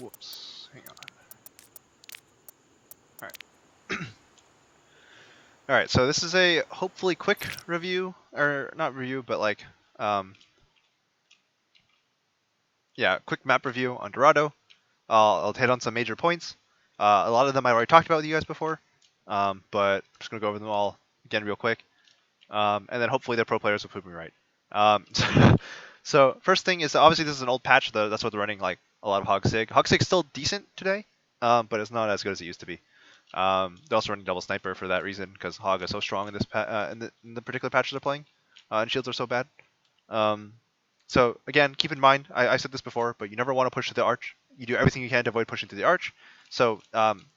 Whoops. Hang on. All right. All right. So this is a hopefully quick review, or not review, but like, yeah, quick map review on Dorado. I'll hit on some major points. A lot of them I already talked about with you guys before, but I'm just gonna go over them all again real quick, and then hopefully the pro players will prove me right. So first thing is obviously this is an old patch. That's what they're running like a lot of Hog Sig. Hog Sig's still decent today, but it's not as good as it used to be. They're also running double sniper for that reason because Hog is so strong in this in the particular patch they're playing, and shields are so bad. So again, keep in mind, I said this before, but you never want to push to the arch. You do everything you can to avoid pushing to the arch. So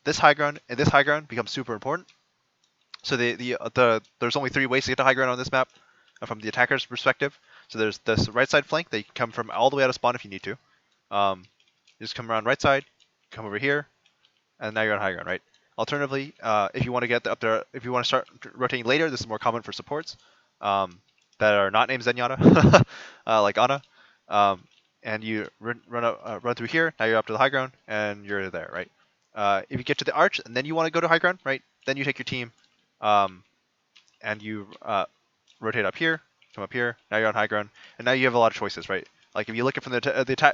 this high ground and this high ground becomes super important. So there's only 3 ways to get to high ground on this map from the attacker's perspective. So there's this right side flank that you can come from all the way out of spawn if you need to. You just come around right side, come over here, and now you're on high ground, right? Alternatively, if you want to get up there, if you want to start rotating later, this is more common for supports that are not named Zenyatta, like Ana. And you run through here. Now you're up to the high ground, and you're there, right? If you get to the arch, and then you want to go to high ground, right? Then you take your team, and you rotate up here, come up here. Now you're on high ground, and now you have a lot of choices, right? Like if you look at from the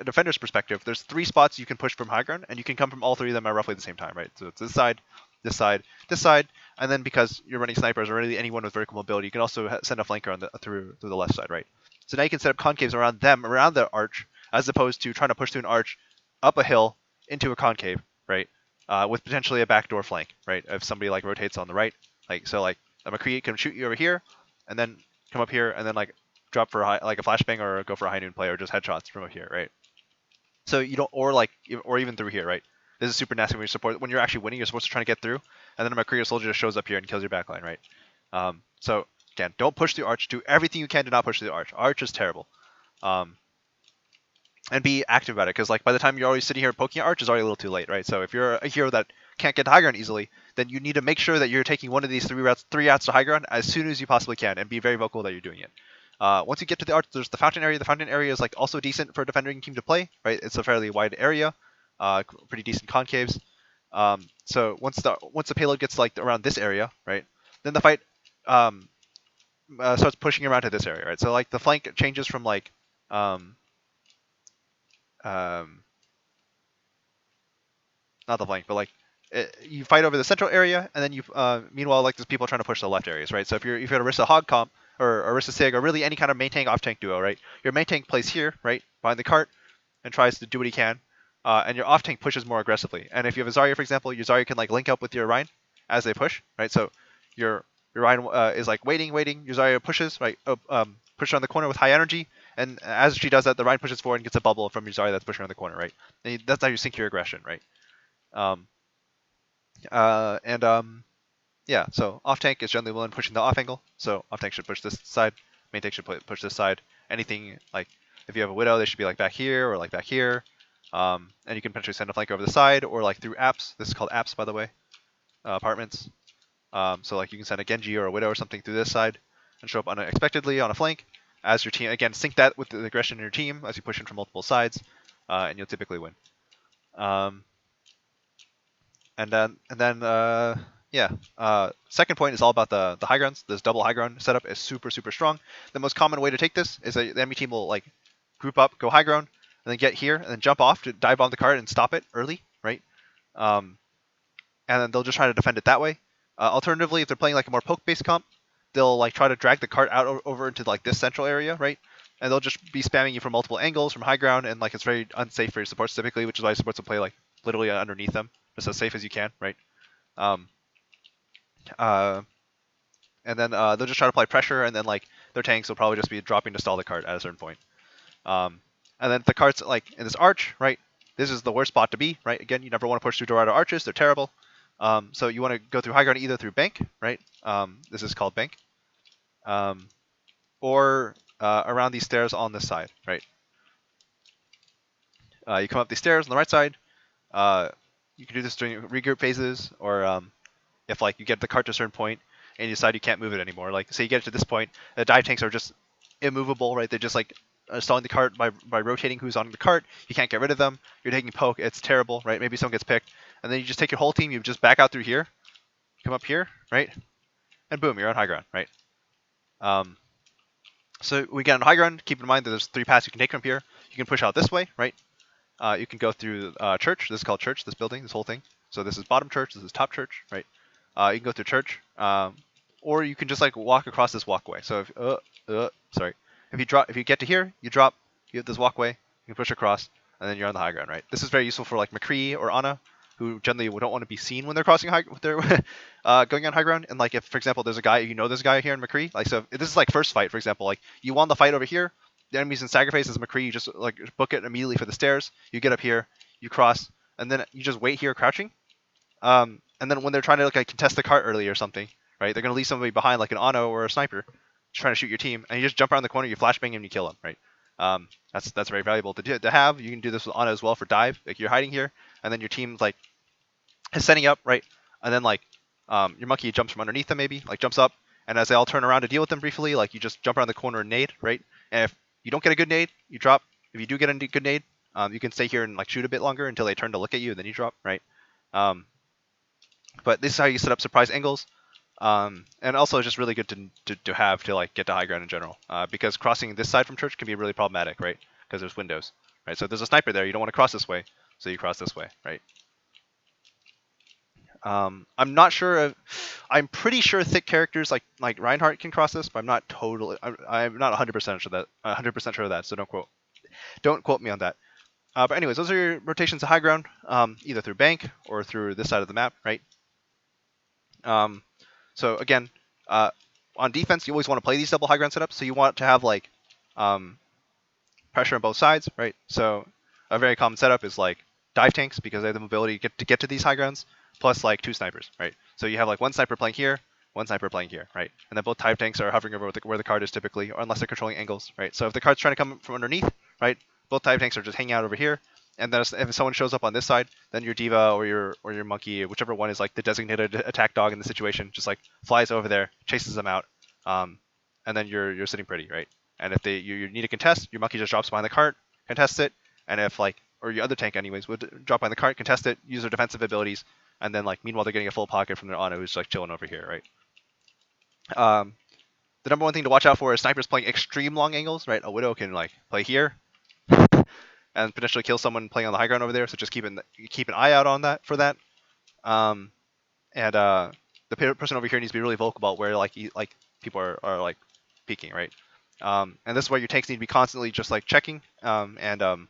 defender's perspective, there's 3 spots you can push from high ground, and you can come from all 3 of them at roughly the same time, right? So it's this side, this side, this side, and then because you're running snipers or really anyone with vertical mobility, you can also send a flanker on through the left side, right? So now you can set up concaves around them, around the arch, as opposed to trying to push through an arch, up a hill, into a concave, right? With potentially a backdoor flank, right? If somebody like rotates on the right, like so, like a McCree can shoot you over here, and then come up here, and then like drop for like a flashbang or go for a high noon play or just headshots from up here, right? So you don't, or even through here, right? This is super nasty when you support. When you're actually winning, you're supposed to try to get through, and then a McCree soldier just shows up here and kills your backline, right? So again, don't push the arch. Do everything you can to not push the arch. Arch is terrible. And be active about it, because like by the time you're already sitting here poking at arch, it's already a little too late, right? So if you're a hero that can't get to high ground easily, then you need to make sure that you're taking one of these 3 routes to high ground as soon as you possibly can, and be very vocal that you're doing it. Once you get to the arch, there's the fountain area. The fountain area is like also decent for a defending team to play, right? It's a fairly wide area, pretty decent concaves. So once the payload gets like around this area, right, then the fight starts pushing around to this area, right? So like the flank changes from like not the flank, but like you fight over the central area, and then you meanwhile like there's people trying to push the left areas, right? So if you're Orisa Hog comp or Orisa Sig or really any kind of main tank off tank duo, right? Your main tank plays here, right, behind the cart, and tries to do what he can, and your off tank pushes more aggressively. And if you have a Zarya, for example, your Zarya can like link up with your Ryan as they push, right? So your Ryan is like waiting. Your Zarya pushes, right? Push around the corner with high energy, and as she does that, the Ryan pushes forward and gets a bubble from your Zarya that's pushing around the corner, right? And that's how you sync your aggression, right? Yeah, so off tank is generally the one pushing the off angle, so off tank should push this side, main tank should push this side. Anything like if you have a widow, they should be like back here or like back here, and you can potentially send a flank over the side or like through apps. This is called apps, by the way, apartments. So like you can send a Genji or a widow or something through this side and show up unexpectedly on a flank as your team. Again, sync that with the aggression in your team as you push in from multiple sides, and you'll typically win. Second point is all about the high grounds. This double high ground setup is super strong. The most common way to take this is that the enemy team will like group up, go high ground, and then get here and then jump off to dive bomb the cart and stop it early, right? And then they'll just try to defend it that way. Alternatively, if they're playing like a more poke-based comp, they'll like try to drag the cart out over into like this central area, right? And they'll just be spamming you from multiple angles from high ground, and like it's very unsafe for your supports typically, which is why supports will play like literally underneath them, just as safe as you can, right? And then they'll just try to apply pressure, and then like their tanks will probably just be dropping to stall the cart at a certain point. And then the cart's like in this arch, right? This is the worst spot to be, right? Again, you never want to push through Dorado arches; they're terrible. So you want to go through high ground either through bank, right? This is called bank, or around these stairs on this side, right? You come up these stairs on the right side. You can do this during regroup phases, or if like you get the cart to a certain point and you decide you can't move it anymore. Like say you get it to this point, the dive tanks are just immovable, right? They just like stalling the cart by rotating who's on the cart. You can't get rid of them. You're taking poke. It's terrible, right? Maybe someone gets picked, and then you just take your whole team. You just back out through here, come up here, right, and boom, you're on high ground, right? Um, so we get on high ground. Keep in mind that there's 3 paths you can take from here. You can push out this way, right? You can go through church. This is called church. This building, this whole thing. So this is bottom church. This is top church, right? You can go through church, or you can just like walk across this walkway. So sorry, if you get to here, you drop. You have this walkway. You can push across, and then you're on the high ground, right? This is very useful for like McCree or Ana, who generally don't want to be seen when they're crossing high, they're going on high ground. And like if, for example, there's a guy there's a guy here in McCree, like so if this is like first fight, for example, like you won the fight over here. The enemy's in stagger phase as McCree, you just like book it immediately for the stairs. You get up here, you cross, and then you just wait here crouching. And then when they're trying to like contest the cart early or something, right? They're gonna leave somebody behind like an Ano or a sniper, just trying to shoot your team, and you just jump around the corner, you flashbang him, and you kill him, right? That's very valuable to have. You can do this with Ana as well for dive. Like you're hiding here, and then your team like is setting up, right? And then like your monkey jumps from underneath them, maybe like jumps up, and as they all turn around to deal with them briefly, like you just jump around the corner and nade, right? And if you don't get a good nade, you drop. If you do get a good nade, you can stay here and like shoot a bit longer until they turn to look at you, and then you drop, right? But this is how you set up surprise angles, and also it's just really good to have to like get to high ground in general, because crossing this side from church can be really problematic, right? Because there's windows, right? So if there's a sniper there, you don't want to cross this way, so you cross this way, right? I'm not sure. I'm pretty sure thick characters like Reinhardt can cross this, but I'm not totally. I'm not 100% sure that. 100% sure of that. So don't quote me on that. But anyways, those are your rotations to high ground, either through bank or through this side of the map, right? So again, on defense, you always want to play these double high ground setups. So you want to have like pressure on both sides, right? So a very common setup is like dive tanks because they have the mobility to get to these high grounds, plus like 2 snipers, right? So you have like 1 sniper playing here, 1 sniper playing here, right? And then both dive tanks are hovering over where the card is typically, or unless they're controlling angles, right? So if the card's trying to come from underneath, right, both dive tanks are just hanging out over here. And then if someone shows up on this side, then your diva or your monkey, whichever one is like the designated attack dog in the situation, just like flies over there, chases them out, and then you're sitting pretty, right? And if you need a contest, your monkey just drops behind the cart, contests it, and if like or your other tank anyways would drop behind the cart, contest it, use their defensive abilities, and then like meanwhile they're getting a full pocket from their Ana who's like chilling over here, right? The number one thing to watch out for is snipers playing extreme long angles, right? A widow can like play here and potentially kill someone playing on the high ground over there. So just keep an eye out on that for that. The person over here needs to be really vocal about where like people are like peeking, right? And this is where your tanks need to be constantly just like checking and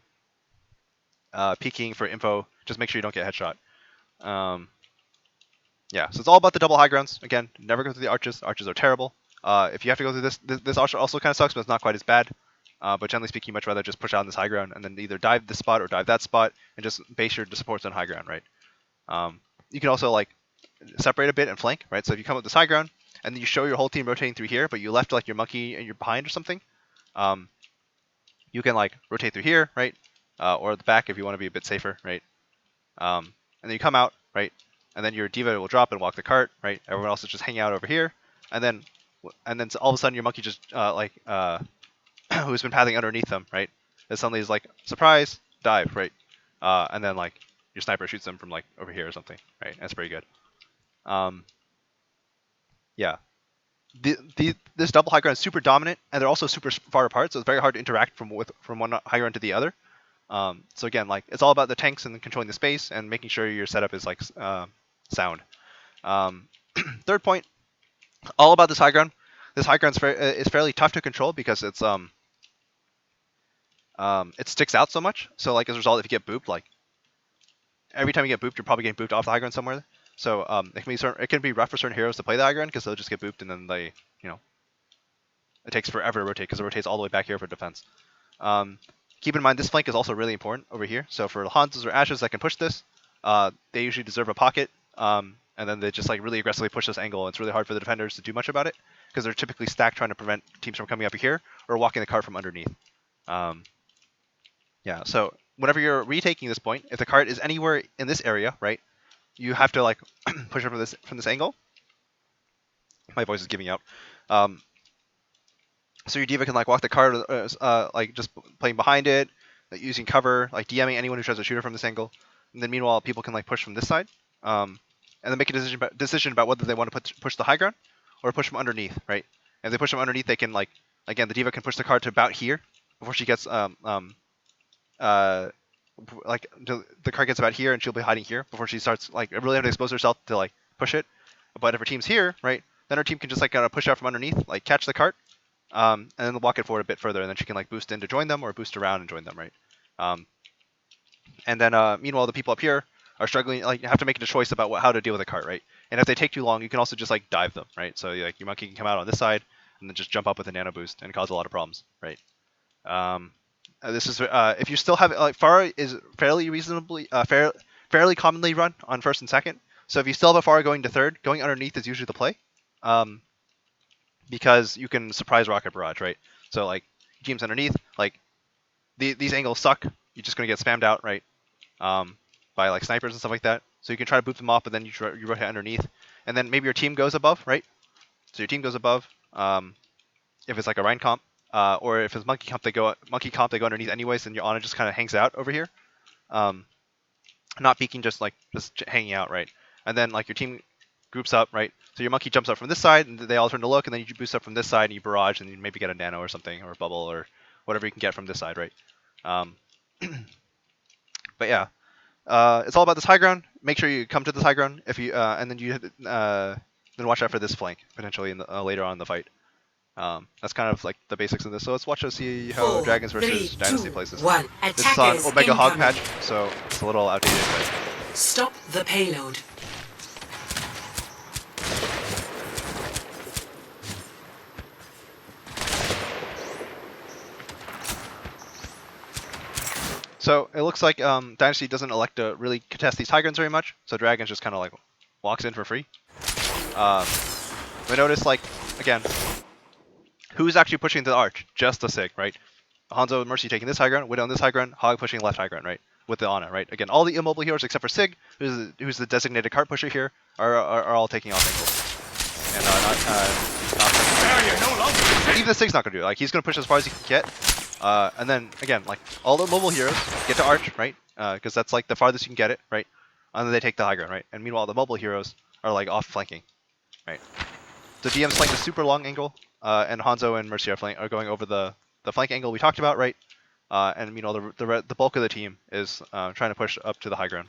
peeking for info. Just make sure you don't get headshot. Yeah, so it's all about the double high grounds. Again, never go through the arches. Arches are terrible. If you have to go through this arch also kind of sucks, but it's not quite as bad. But generally speaking, you'd much rather just push out on this high ground and then either dive this spot or dive that spot and just base your supports on high ground, right? You can also like separate a bit and flank, right? So if you come up this high ground and then you show your whole team rotating through here, but you left like your monkey and you're behind or something, you can like rotate through here, right? Or the back if you want to be a bit safer, right? And then you come out, right? And then your diva will drop and walk the cart, right? Everyone else is just hanging out over here, and then all of a sudden your monkey just who's been pathing underneath them, right? And suddenly is like surprise dive, right? And then like your sniper shoots them from like over here or something, right? That's pretty good. Yeah. This double high ground is super dominant, and they're also super far apart, so it's very hard to interact from one high ground to the other. So again, like it's all about the tanks and controlling the space and making sure your setup is like sound. Third point, all about this high ground. This high ground is fairly tough to control because it's it sticks out so much. So like as a result, if you get booped, like every time you get booped, you're probably getting booped off the high ground somewhere. So it can be rough for certain heroes to play the high ground because they'll just get booped and then they, it takes forever to rotate because it rotates all the way back here for defense. Keep in mind this flank is also really important over here. So for Hanses or Ashes that can push this, they usually deserve a pocket. And then they just like really aggressively push this angle. It's really hard for the defenders to do much about it because they're typically stacked trying to prevent teams from coming up here or walking the cart from underneath. Yeah, so whenever you're retaking this point, if the cart is anywhere in this area, right, you have to like push it from this angle. My voice is giving out. So your diva can like walk the card, like just playing behind it, like, using cover, like DMing anyone who tries to shoot her from this angle. And then meanwhile, people can like push from this side, and then make a decision about whether they want to push the high ground or push from underneath, right? If they push from underneath, they can like again the diva can push the card to about here before she gets like the card gets about here and she'll be hiding here before she starts like really have to expose herself to like push it. But if her team's here, right, then her team can just like kind of push out from underneath, like catch the cart, and then walk it forward a bit further, and then she can like boost in to join them or boost around and join them, right? And then meanwhile the people up here are struggling, like have to make a choice about how to deal with the cart, right? And if they take too long, you can also just like dive them, right? So like your monkey can come out on this side and then just jump up with a nano boost and cause a lot of problems, right? This is if you still have like Pharah is fairly reasonably fairly commonly run on first and second. So if you still have a Pharah going to third, going underneath is usually the play, because you can surprise rocket barrage, right? So like teams underneath, like these angles suck. You're just gonna get spammed out, right? By like snipers and stuff like that. So you can try to boot them off, but then you rotate underneath, and then maybe your team goes above, right? So your team goes above. If it's like a Rhine comp, or if it's monkey comp, they go underneath anyways, and your Ana just kind of hangs out over here, not peeking, just hanging out, right? And then like your team groups up, right? So your monkey jumps up from this side, and they all turn to look, and then you boost up from this side, and you barrage, and you maybe get a nano or something, or a bubble, or whatever you can get from this side, right? But yeah, it's all about this high ground. Make sure you come to this high ground if you, and then you then watch out for this flank potentially in the, later on in the fight. That's kind of like the basics of this. So let's watch us see how Dragons versus Dynasty plays this. This is on Omega Hog patch, so it's a little outdated. But... Stop the payload. So it looks like Dynasty doesn't elect to really contest these high grounds very much. So Dragons just kind of like walks in for free. We notice like again, who's actually pushing the arch? Just the Sig, right? Hanzo and Mercy taking this high ground, Widow on this high ground, Hog pushing left high ground, right? With the Ana, right? Again, all the immobile heroes except for Sig, who's the designated cart pusher here, are all taking off angles. And even the Sig's not gonna do it. Like he's gonna push as far as he can get. And then again, like all the mobile heroes get to arch, right? Because that's like the farthest you can get it, right? And then they take the high ground, right? And meanwhile, the mobile heroes are like off flanking, right? So DM's playing a super long angle, and Hanzo and Mercy are going over the flank angle we talked about, right? And meanwhile, the bulk of the team is trying to push up to the high ground.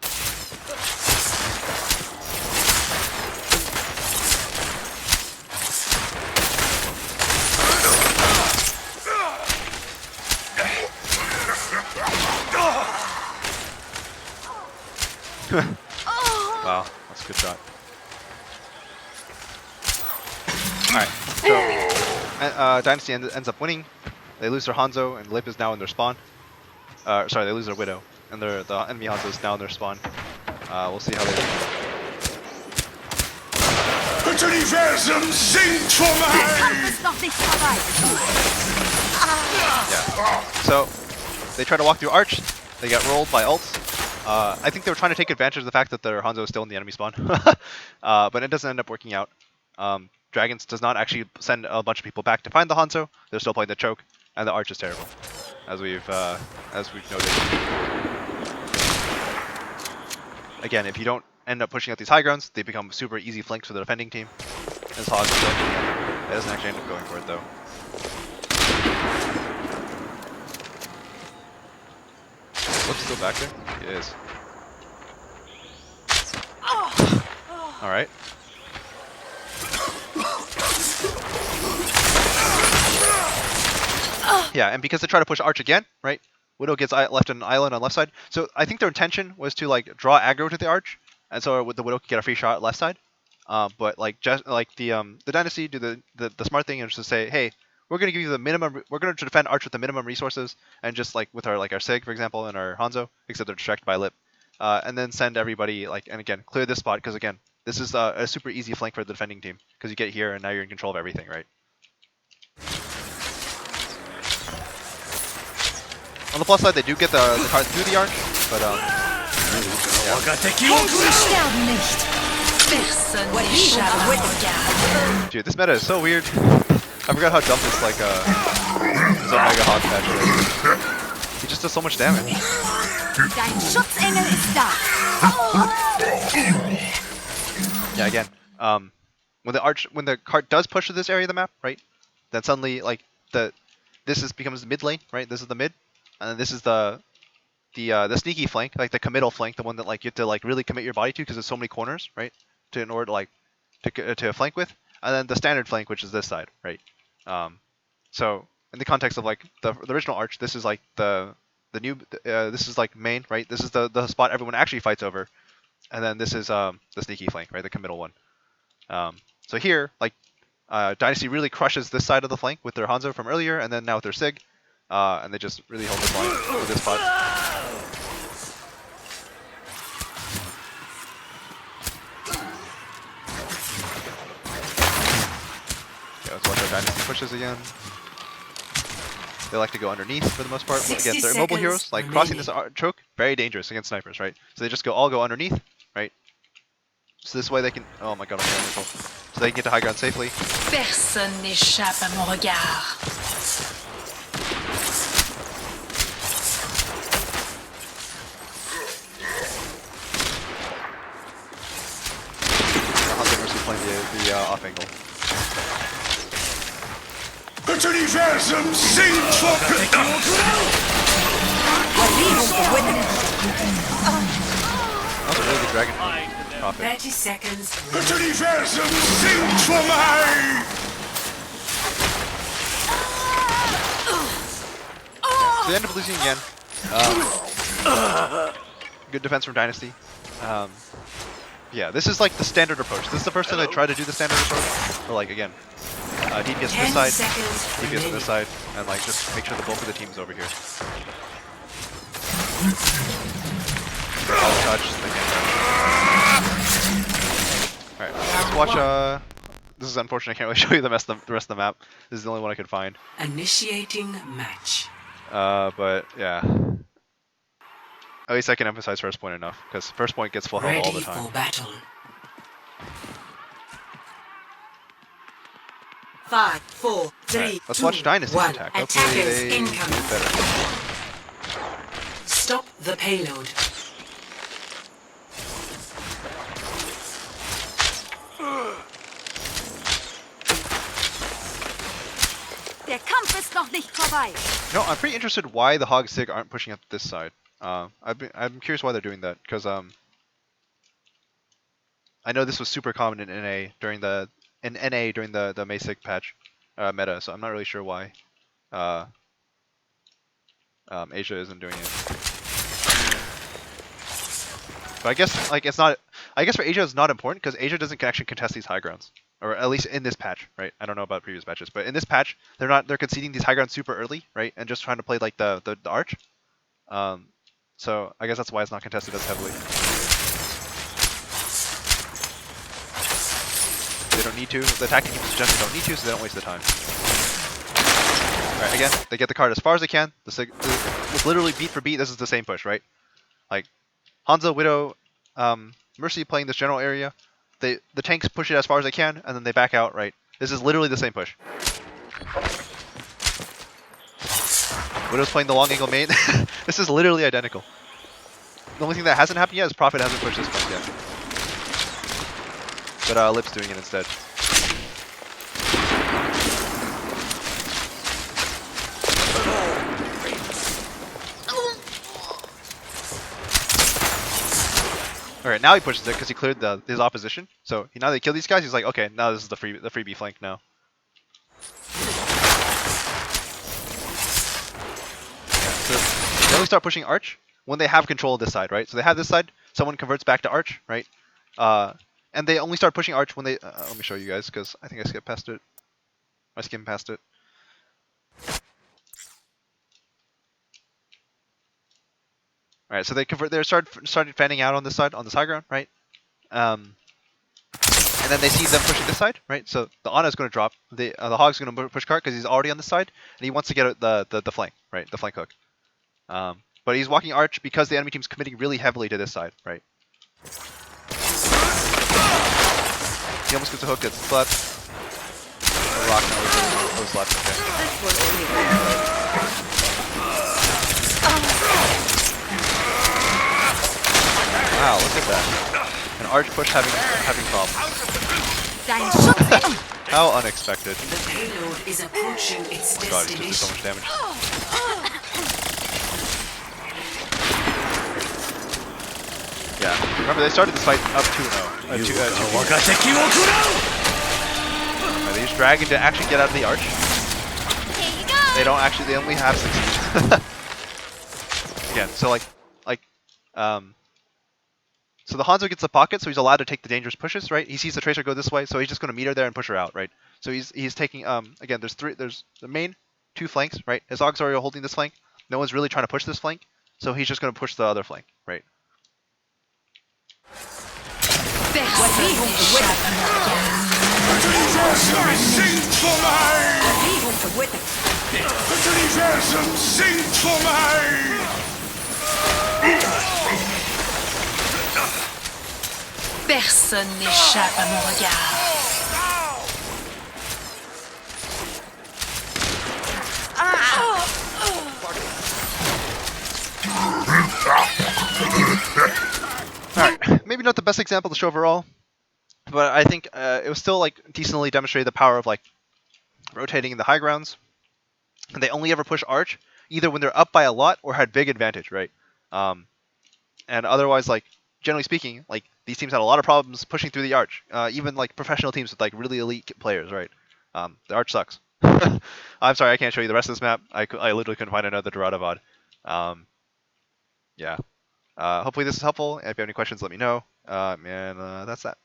Wow, that's a good shot. Alright, so Dynasty ends up winning. They lose their Hanzo, and Lip is now in their spawn. Sorry, they lose their Widow, and the enemy Hanzo is now in their spawn. We'll see how they do. Het universum zingt voor mij! Yeah. So, they try to walk through Arch. They get rolled by ults. I think they were trying to take advantage of the fact that their Hanzo is still in the enemy spawn. But it doesn't end up working out. Dragons does not actually send a bunch of people back to find the Hanzo. They're still playing the choke, and the Arch is terrible, as we've noted. Again, if you don't end up pushing out these high grounds, they become super easy flanks for the defending team. This Hog it doesn't actually end up going for it though. Lip's still back there? It is. Alright. Yeah, and because they try to push Arch again, right? Widow gets left an island on left side. So I think their intention was to like draw aggro to the Arch, and so the Widow could get a free shot left side. But like just like the Dynasty do the smart thing is to say, hey, we're gonna give you the minimum. We're gonna defend Arch with the minimum resources, and just like with our Sig, for example, and our Hanzo, except they're distracted by Lip, and then send everybody like, and again clear this spot because again this is a super easy flank for the defending team because you get here and now you're in control of everything, right? On the plus side, they do get the card through the arch, but yeah. Dude, this meta is so weird. I forgot how dumb this like this Omega Hog patch is. He just does so much damage. Dein Schutzengel ist da. Yeah, again, when the cart does push to this area of the map, right? Then suddenly like becomes the mid lane, right? This is the mid, and then this is the sneaky flank, like the committal flank, the one that like you have to like really commit your body to because there's so many corners, right? In order to like to flank with, and then the standard flank, which is this side, right? So in the context of like the original arch, this is like the new this is like main, right? This is the spot everyone actually fights over, and then this is the sneaky flank, right? The committal one. So here, like Dynasty really crushes this side of the flank with their Hanzo from earlier, and then now with their Sig, and they just really hold this line with this spot. Okay, let's watch our Dynasty pushes again. They like to go underneath for the most part. Again, they're immobile heroes. Like crossing this choke, very dangerous against snipers, right? So they just all go underneath, right? So this way they can. Oh my god, I'm so they can get to high ground safely. Personne n'échappe à mon regard. Hunter versus playing the off angle. Het universum zingt voor Also really good dragon profit. 30 seconds. Het universum zingt voor mij. So they end up losing again. Good defense from Dynasty. Yeah, this is like the standard approach. This is the first time they try to do the standard approach. Or like again, DPS on this side, DPS on this side, and like just make sure the bulk of the team is over here. All touch, they can't touch. Alright, let's watch this is unfortunate, I can't really show you the rest of the map. This is the only one I could find. Initiating match. But yeah. At least I can emphasize first point enough, because first point gets full health all the Ready time. for battle. 5, 4, 3, Alright, let's watch Dynasty's 1. attack. Hopefully Attackers they do incoming. it better. Stop the payload. Der Kampf ist noch nicht vorbei. No, I'm pretty interested why the Hog Sig aren't pushing up this side. I'm curious why they're doing that, because I know this was super common in NA during the Mei Sig patch meta, so I'm not really sure why Asia isn't doing it. But I guess like it's not. I guess for Asia it's not important because Asia doesn't actually contest these high grounds, or at least in this patch, right? I don't know about previous patches, but in this patch they're conceding these high grounds super early, right? And just trying to play like the arch. So I guess that's why it's not contested as heavily. They don't need to. The attacking teams generally don't need to, so they don't waste the time. Alright, again, they get the card as far as they can. It's literally beat for beat, this is the same push, right? Like, Hanzo, Widow, Mercy playing this general area. The tanks push it as far as they can, and then they back out, right? This is literally the same push. Widow's playing the long angle main. This is literally identical. The only thing that hasn't happened yet is Prophet hasn't pushed this point yet. But Lip's doing it instead. Alright, now he pushes it because he cleared his opposition. So now they kill these guys, he's like, okay, now this is the freebie flank now. So they only start pushing Arch when they have control of this side, right? So they have this side, someone converts back to Arch, right? And they only start pushing Arch when they... let me show you guys, because I think I skipped past it. I skimmed past it. Alright, so they started fanning out on this side, on this high ground, right? And then they see them pushing this side, right? So the Ana is going to drop, the Hog's going to push Cart because he's already on this side, and he wants to get the flank, right? The flank hook. But he's walking Arch because the enemy team's committing really heavily to this side, right? He almost gets a hook, gets slapped. rock was left. Okay. This will only work. Wow, look at that. An arch push having problems. Dein Schutz. How unexpected. The payload is approaching its Oh my god, he's just did so destination. much damage. Yeah, remember they started this fight up 2-0. 2 They just drag to actually get out of the arch. Here you go. They don't actually. They only have 6. Again, so so the Hanzo gets the pocket, so he's allowed to take the dangerous pushes, right? He sees the Tracer go this way, so he's just going to meet her there and push her out, right? So he's taking again. There's the main 2 flanks, right? His Auxiliary holding this flank. No one's really trying to push this flank, so he's just going to push the other flank, right? Personne n'échappe à mon regard. Het universum zingt voor mij! Wie hoeft te witten? Het universum zingt voor mij! Personne n'échappe à mon regard. Alright, maybe not the best example to show overall, but I think it was still like decently demonstrated the power of like rotating in the high grounds. And they only ever push arch either when they're up by a lot or had big advantage, right? And otherwise, like generally speaking, like these teams had a lot of problems pushing through the arch. Even like professional teams with like really elite players, right? The arch sucks. I'm sorry, I can't show you the rest of this map. I literally couldn't find another Dorado VOD. Yeah. Hopefully this is helpful. If you have any questions, let me know. And that's that.